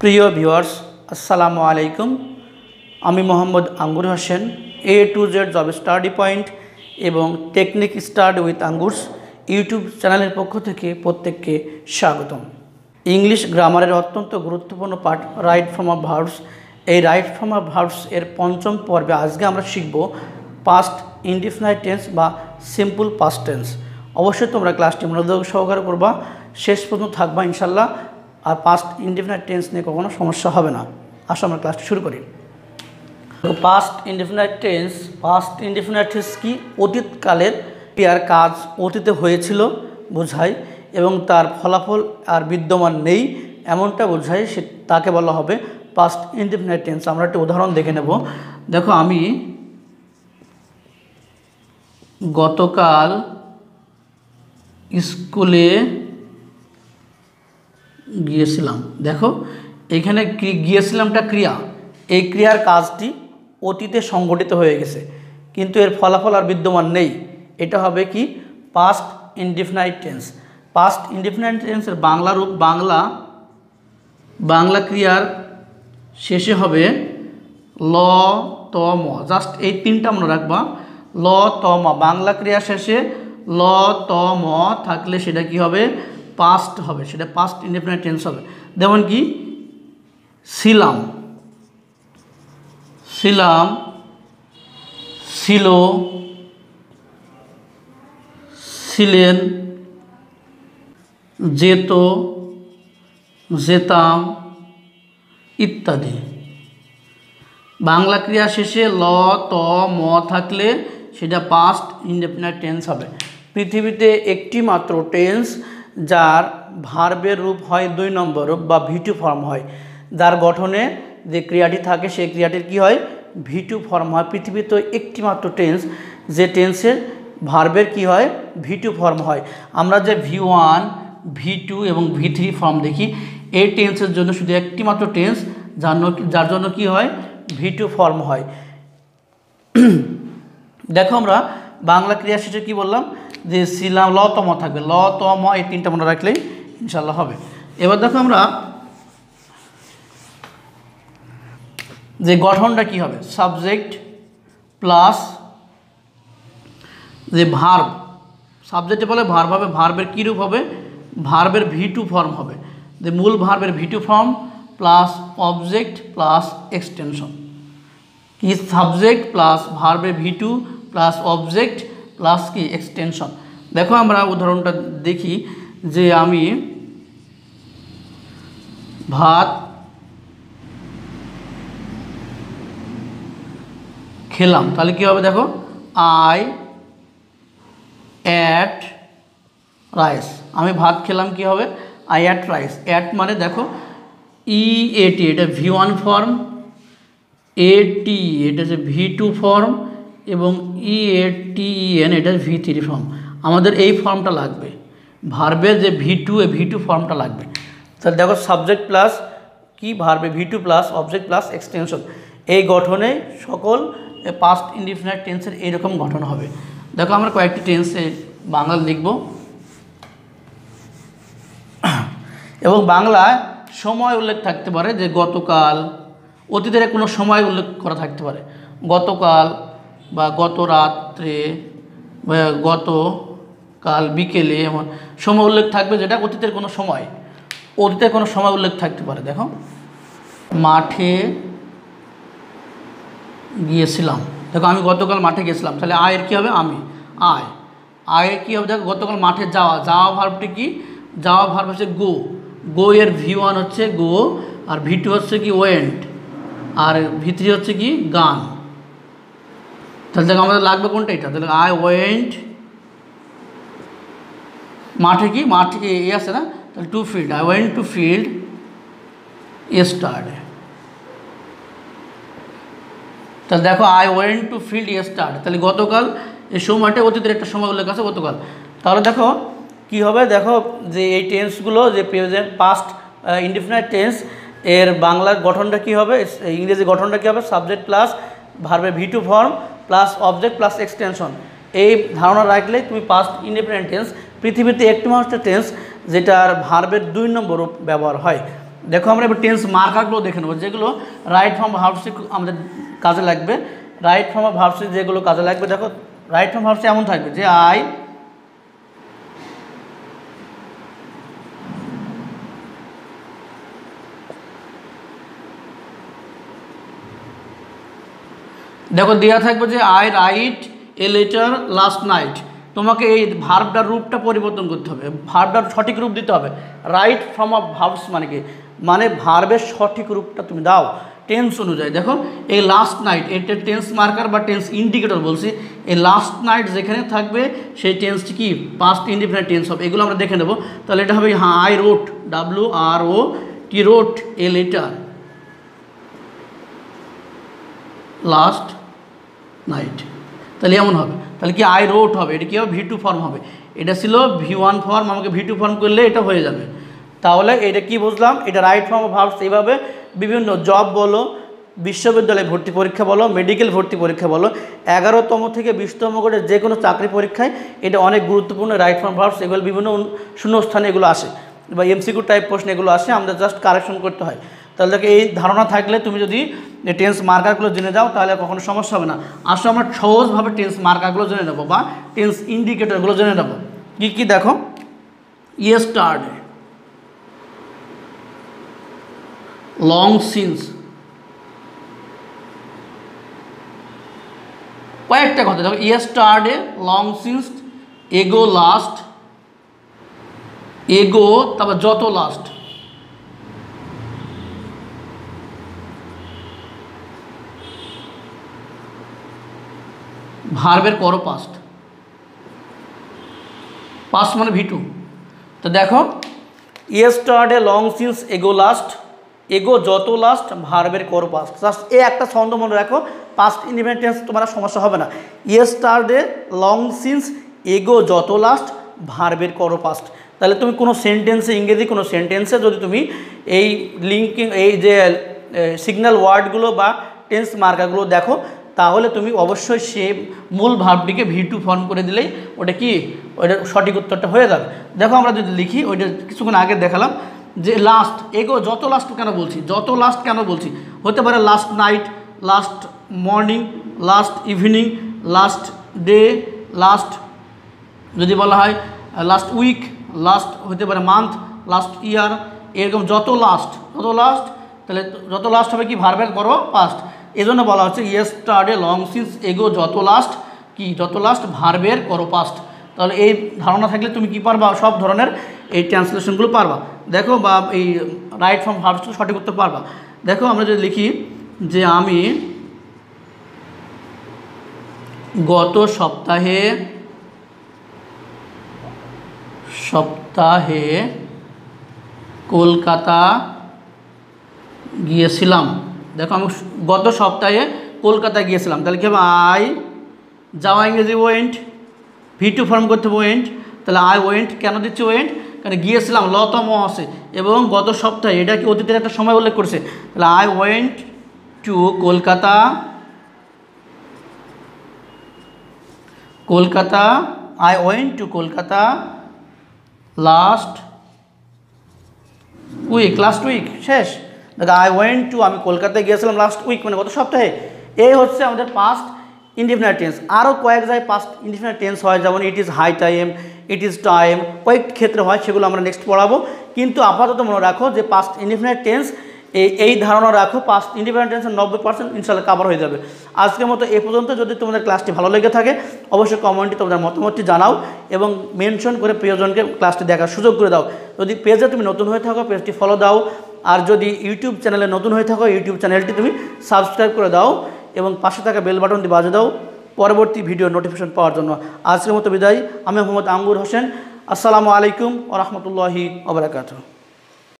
প্রিয় ভিউয়ার্স, আসসালামু আলাইকুম। আমি মোহাম্মদ আঙ্গুর Hossain, A to Z job study point এবং টেকনিক স্টাডি উইথ আঙ্গুরস ইউটিউব চ্যানেলের পক্ষ থেকে প্রত্যেককে স্বাগতম। ইংলিশ গ্রামারের অত্যন্ত গুরুত্বপূর্ণ part right form of verbs. এই রাইট ফর্ম অফ ভার্বস এর পঞ্চম পর্বে আজকে আমরা শিখব পাস্ট ইনডিফিনাইট টেন্স বা সিম্পল পাস্ট টেন্স। অবশ্যই তোমরা ক্লাসটি মনোযোগ সহকারে করবা, শেষ পর্যন্ত থাকবা ইনশাল্লাহ। আর পাস্ট ইনডিফিনাইট টেন্স নিয়ে কখনো সমস্যা হবে না। আসো আমরা ক্লাসটি শুরু করি। পাস্ট ইনডিফিনাইট টেন্স কি? অতীতকালের ক্রিয়ার কাজ অতীতে হয়েছিল বোঝায় এবং তার ফলাফল আর বিদ্যমান নেই এমনটা বোঝায়, সে তাকে বলা হবে পাস্ট ইনডিফিনাইট টেন্স। আমরা একটা উদাহরণ দেখে নেব। দেখো, আমি গতকাল স্কুলে গিয়েছিলাম। দেখো, এখানে গিয়েছিলামটা ক্রিয়া, এই ক্রিয়ার কাজটি অতীতে সংঘটিত হয়ে গেছে কিন্তু এর ফলাফল আর বিদ্যমান নেই। এটা হবে কি? Past indefinite tense. Past indefinite টেন্সের বাংলা রূপ বাংলা ক্রিয়ার শেষে হবে ল, ত, ম। জাস্ট এই তিনটা মনে রাখবা, ল, ত, ম। বাংলা ক্রিয়া শেষে ল, ত, ম থাকলে সেটা কি হবে? পাস্ট হবে, সেটা পাস্ট ইনডিফিনাইট টেন্স হবে। যেমন কি? ছিলাম, ছিল, ছিলেন, যেত, যেতাম ইত্যাদি। বাংলা ক্রিয়া শেষে ল, ত, ম থাকলে সেটা পাস্ট ইনডিফিনাইট টেন্স হবে। পৃথিবীতে একটি মাত্র টেন্স যার ভার্বের রূপ হয় 2 নম্বর রূপ বা V2 ফর্ম হয়, যার গঠনে যে ক্রিয়াটি থাকে সেই ক্রিয়াটির কি হয়? V2 ফর্ম হয়। পৃথিবীতে একটি মাত্র টেন্স যে টেন্সের ভার্বের কি হয়? V2 ফর্ম হয়। আমরা যে V1, V2 এবং V3 ফর্ম দেখি, এই টেন্সের জন্য শুধু একটি মাত্র টেন্স যার জন্য কি হয়? V2 ফর্ম হয়। দেখো, আমরা বাংলা ক্রিয়া শেষে কি বললাম? যে ছিলাম, ল, ত, ম থাকবে। ল, ত, ম এই তিনটা মনে রাখলেই ইনশাল্লাহ হবে। এবার দেখো, আমরা যে গঠনটা কি হবে? সাবজেক্ট প্লাস যে ভার্ব, সাবজেক্টে বলে ভার্ব হবে। ভার্বের কী রূপ হবে? ভার্বের V2 ফর্ম হবে। যে মূল ভার্বের V2 form plus object plus extension. কি? সাবজেক্ট প্লাস ভার্বের V2 প্লাস অবজেক্ট প্লাস কি? এক্সটেনশন। দেখো, আমরা উদাহরণটা দেখি যে আমি ভাত খেলাম, তাহলে কি হবে? দেখো, আই অ্যাট রাইস। আমি ভাত খেলাম, কি হবে? I ate rice. অ্যাট মানে দেখো EAT, এটা V1 ফর্ম, AT এটা যে V2 ফর্ম এবং EATEN এটা V3 ফর্ম। আমাদের এই ফর্মটা লাগবে, ভার্বের যে V2 V2 ফর্মটা লাগবে। তাহলে দেখো, সাবজেক্ট প্লাস কি? ভার্বে V2 plus object plus extension. এই গঠনে সকল পাস্ট ইনডিফিনাইট টেন্সের এইরকম গঠন হবে। দেখো, আমরা কয়েকটি টেন্সে বাংলা লিখব এবং বাংলায় সময় উল্লেখ থাকতে পারে, যে গতকাল, অতীতের কোনো সময় উল্লেখ করা থাকতে পারে। গতকাল বা গত রাত্রে বা গতকাল বিকেলে, এমন সময় উল্লেখ থাকবে যেটা অতীতের কোনো সময়, অতীতের কোনো সময় উল্লেখ থাকতে পারে। দেখো, মাঠে গিয়েছিলাম। দেখো, আমি গতকাল মাঠে গেছিলাম, তাহলে আয়ের কী হবে? আমি আয়ের কী হবে? দেখো, গতকাল মাঠে যাওয়া ভার্বটি কি? যাওয়া ভার্ব হচ্ছে গো এর V1 হচ্ছে গো, আর V2 হচ্ছে কি? ওয়েন্ট, আর V3 হচ্ছে কি? গান। তাহলে দেখো, আমাদের লাগবে কোনটা? এটা। তাহলে আই ওয়েন্ট মাঠে, কি মাঠে এ আছে না, তাহলে to field, I went to field yesterday. তাহলে দেখো, I went to field yesterday, তাহলে গতকাল এই সময়টা অতীতের একটা সময় উল্লেখ আছে, গতকাল। তাহলে দেখো কি হবে? দেখো, যে এই টেন্সগুলো, যে প্রেজেন্ট পাস্ট ইনডিফিনাইট টেন্স, এর বাংলার গঠনটা কি হবে? ইংরেজি গঠনটা কী হবে? সাবজেক্ট প্লাস ভার্বের V2 form plus object plus extension. এই ধারণা রাখলেই তুমি পাস্ট ইনডিফিনাইট টেন্স, পৃথিবীতে একটি মাত্র টেন্স যেটার ভার্বের 2 নম্বর রূপ ব্যবহার হয়। দেখো আমরা এবার টেন্স মার্কারগুলো দেখে নেবো, যেগুলো রাইট ফর্ম ভার্বসে আমাদের কাজে লাগবে। রাইট ফর্ম ভার্বসে যেগুলো কাজে লাগবে, দেখো রাইট ফর্ম ভার্বসে এমন থাকবে যে আই দেখো দেওয়া থাকবে যে I write a letter last night. তোমাকে এই ভার্বটার রূপটা পরিবর্তন করতে হবে, ভার্বটার সঠিক রূপ দিতে হবে। রাইট ফর্ম অফ ভার্বস মানে কি, মানে ভার্বের সঠিক রূপটা তুমি দাও টেন্স অনুযায়ী। দেখো এই লাস্ট নাইট, এটা টেন্স মার্কার বা টেন্স ইন্ডিকেটর বলছি। এই লাস্ট নাইট যেখানে থাকবে সেই টেন্সটি কি পাস্ট ইনডিফিনিট টেন্স হবে। এগুলো আমরা দেখে নেব। তাহলে এটা হবে I wrote, WROT, wrote a letter last night. তাহলে এমন হবে, তাহলে কি আই রোট হবে, এটা কী হবে V2 ফর্ম হবে। এটা ছিল V1 ফর্ম, আমাকে V2 ফর্ম করলে এটা হয়ে যাবে। তাহলে এটা কি বুঝলাম, এটা রাইট ফর্ম অফ ভার্বস। এইভাবে বিভিন্ন জব বলো, বিশ্ববিদ্যালয়ে ভর্তি পরীক্ষা বলো, মেডিকেল ভর্তি পরীক্ষা বলো, 11তম থেকে 20তম করে যে কোনো চাকরি পরীক্ষায় এটা অনেক গুরুত্বপূর্ণ রাইট ফর্ম ভার্বস। এগুলো বিভিন্ন শূন্যস্থানে এগুলো আসে বা MCQ টাইপ প্রশ্ন এগুলো আসে, আমাদের জাস্ট কারেকশন করতে হয়। তাহলে দেখো এই ধারণা থাকলে তুমি যদি টেন্স মার্কারগুলো জেনে যাও তাহলে কখনো সমস্যা হবে না। আসলে আমরা সহজভাবে টেন্স মার্কারগুলো জেনে নেবো বা টেন্স ইন্ডিকেটরগুলো জেনে নেবো। কী কী দেখো, ইয়েস্টারডে, লং সিন্স, কয়েকটা কথা দেখো, ইয়েস্টারডে, লং সিন্স, এগো লাস্ট, এগো, তারপর যত লাস্ট, ভার্বের করো পাস্ট, পাস্ট মানে V2। তো দেখো ইয়েস্টারডে, লং সিন্স, এগো লাস্ট, এগো যত লাস্ট, ভার্বের করো পাস্ট। জাস্ট এই একটা ছন্দ মনে রাখো, পাস্ট ইনডিফিনিট টেন্স তোমার সমস্যা হবে না। ইয়েস্টারডে, লং সিন্স, এগো যত লাস্ট, ভার্বের করো পাস্ট। তাহলে তুমি কোনো সেন্টেন্সে, ইংরেজি কোনো সেন্টেন্সে যদি তুমি এই লিঙ্কিং, এই যে সিগন্যাল ওয়ার্ডগুলো বা টেন্স মার্কারগুলো দেখো, তাহলে তুমি অবশ্যই সে মূল ভার্বটিকে V2 ফর্ম করে দিলেই ওটা কি, ওইটা সঠিক উত্তরটা হয়ে যাবে। দেখো আমরা যদি লিখি, ওইটা কিছুক্ষণ আগে দেখালাম যে লাস্ট, এগো যত লাস্ট কেন বলছি, যত লাস্ট কেন বলছি, হতে পারে last night, last morning, last evening, last day, last যদি বলা হয় লাস্ট উইক, লাস্ট হতে পারে মান্থ, লাস্ট ইয়ার, এরকম যত লাস্ট, যত লাস্ট। তাহলে যত লাস্ট হবে কি ভার্বের করো পাস্ট। এজন্য বলা হচ্ছে ইয়েস্টারডে, লং সিন্স, এগো যত লাস্ট, কি যত লাস্ট, ভার্বের করো পাস্ট। তাহলে এই ধারণা থাকলে তুমি কি পারবা, সব ধরনের এই ট্রান্সলেশনগুলো পারবা। দেখো বা এই রাইট ফর্ম ভার্বসগুলো সঠিক উত্তর পারবা। দেখো আমরা যদি লিখি যে আমি গত সপ্তাহে কলকাতা গিয়েছিলাম। দেখো আমি গত সপ্তাহে কলকাতা গিয়েছিলাম, তাহলে কি হবে, আই যাওয়া ইংরেজি ওয়েন্ট, V2 ফর্ম করতে ওয়েন্ট। তাহলে আই ওয়েন্ট, কেন দিচ্ছি ওয়েন্ট, কারণ গিয়েছিলাম লতম আছে এবং গত সপ্তাহে, এটা কি অতীতের একটা সময় উল্লেখ করছে। তাহলে I went to Kolkata, Kolkata, I went to Kolkata last week, last week শেষ। দেখো আই ওয়েন্ট টু, আমি কলকাতায় গিয়েছিলাম লাস্ট উইক মানে গত সপ্তাহে। এই হচ্ছে আমাদের পাস্ট ইনডিফিনিট টেন্স। আরও কয়েক জায়গায় পাস্ট ইনডিফিনিট টেন্স হয়, যেমন it is high time, it is time, কয়েক ক্ষেত্রে হয়, সেগুলো আমরা নেক্সট পড়াবো। কিন্তু আপাতত মনে রাখো যে পাস্ট ইনডিফিনিট টেন্স, এই ধারণা রাখো, পাস্ট ইনডিফিনিট টেন্সের 90% ইনশাল্লাহ কভার হয়ে যাবে। আজকের মতো এ পর্যন্ত। যদি তোমাদের ক্লাসটি ভালো লেগে থাকে অবশ্যই কমেন্টে তোমাদের মতামতটি জানাও এবং মেনশন করে প্রিয়জনকে ক্লাসটি দেখার সুযোগ করে দাও। যদি পেজে তুমি নতুন হয়ে থাকো পেজটি ফলো দাও, আর যদি ইউটিউব চ্যানেলে নতুন হয়ে থাকো ইউটিউব চ্যানেলটি তুমি সাবস্ক্রাইব করে দাও এবং পাশে থাকা বেল বাটনটি বাজিয়ে দাও পরবর্তী ভিডিও নোটিফিকেশন পাওয়ার জন্য। আজকের মতো বিদায়। আমি মোহাম্মদ আঙ্গুর হোসেন। আসসালামু আলাইকুম ওয়া রাহমাতুল্লাহি ওয়া বারাকাতুহু।